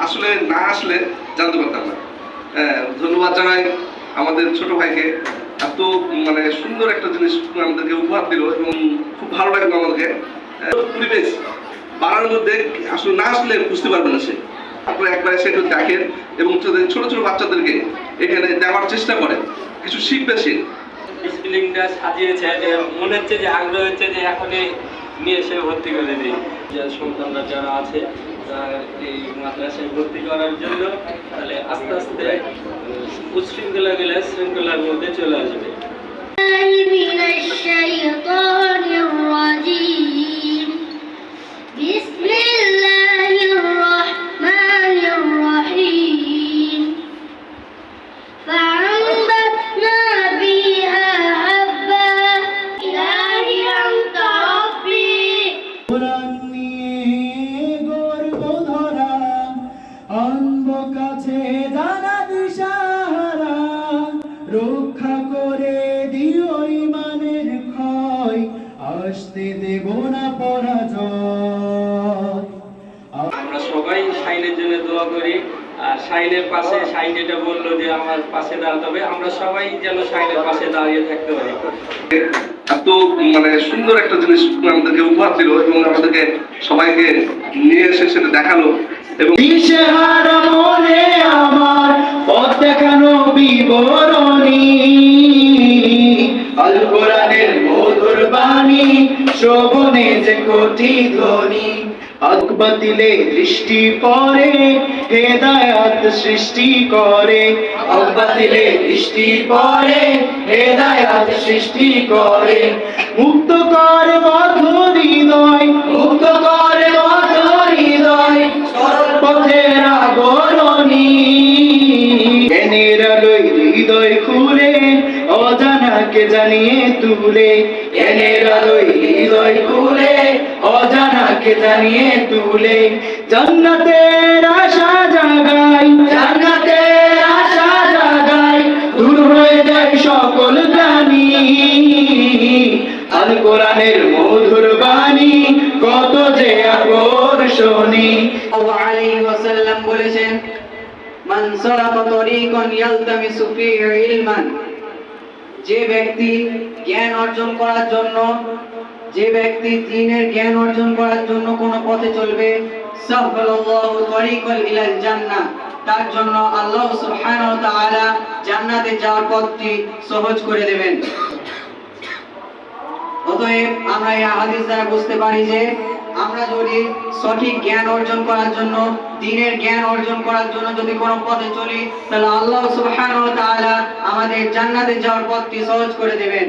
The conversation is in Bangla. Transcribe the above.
আসলে না আসলে জানতে পারতাম না। ধন্যবাদ জানাই আমাদের ছোট ভাইকে, এত মানে সুন্দর একটা জিনিস আমাদেরকে উপহার দিল এবং খুব ভালো লাগলো আমাদেরকে। পরিবেশ বাড়ার মধ্যে আসলে না আসলে বুঝতে পারবে না সে। আপনারা একবার এসে একটু দেখেন এবং ছোট ছোট বাচ্চাদেরকে এখানে দেওয়ার চেষ্টা করেন, কিছু শিখবে সে। বিল্ডিংটা সাজিয়েছে, মনে হচ্ছে যে আগ্রহ হচ্ছে যে এখনই নিয়ে এসে ভর্তি করে দিই। সন্তানরা যারা আছে এই মাদ্রাসায় ভর্তি করার জন্য, তাহলে আস্তে আস্তে উচ্ছৃঙ্খলা গেলে শৃঙ্খলার মধ্যে চলে আসবে। রক্ষা করে দিও ইমানের ক্ষয়, আসতে দেব না পরাজয়। আমরা সবাই শাইনের জন্য দোয়া করি, আর শাইনের পাশে, শাইন যেটা বললো যে আমার পাশে দাঁড়াতে হবে, আমরা সবাই যেন শাইনের পাশে দাঁড়িয়ে থাকতে পারি। এত মানে সুন্দর একটা জিনিস আমাদেরকে উপহার দিল এবং আমাদেরকে সবাইকে নিয়ে এসে সেটা দেখালো এবং দিশেহারা মনে আমার পথ দেখানো বিবরণী, আল কোরআনের মধুর বাণী শ্রবণে যে কোটি ধ্বনি, হক বাতিলে দৃষ্টি পড়ে হেদায়াত সৃষ্টি করে, হক বাতিলে দৃষ্টি পড়ে হেদায়াত সৃষ্টি করে, মুক্ত করে বদ্ধ হৃদয়, মুক্ত করে বদ্ধ হৃদয়, সরল পথের আবরণী, জ্ঞানের আলোয় হৃদয় খুলে অজানাকে জানিয়ে তুলে, জ্ঞানের আলোয় হৃদয় খুলে অজানাকে জানিয়ে তুলে, জান্নাতের আশা জাগাই, জান্নাতের আশা জাগাই, দূর হয়ে যায় সকল গ্লানি, আল কোরআনের মধুর বাণী কত যে আকর্ষণী। সাল্লাল্লাহু আলাইহি ওয়াসাল্লাম বলেছেন, মান সালাকা তরিকান ইয়ালতামিসু ফীহি ইলমান, যে ব্যক্তি জ্ঞান অর্জন করার জন্য, যে ব্যক্তি দ্বীনের জ্ঞান অর্জন করার জন্য কোন পথে চলবে, সাহহালাল্লাহু তরিকাল ইলাল জান্নাহ, তার জন্য আল্লাহ সুবহানাহু ওয়া তাআলা জান্নাতে যাওয়ার পথটি সহজ করে দেবেন। অতএব আমরা এই হাদিস দ্বারা বুঝতে পারি যে আমরা যদি সঠিক জ্ঞান অর্জন করার জন্য, দ্বীনের জ্ঞান অর্জন করার জন্য যদি কোনো পথে চলি, তাহলে আল্লাহ সুবহানাহু ওয়া তাআলা আমাদের জান্নাতে যাওয়ার পথটি সহজ করে দেবেন।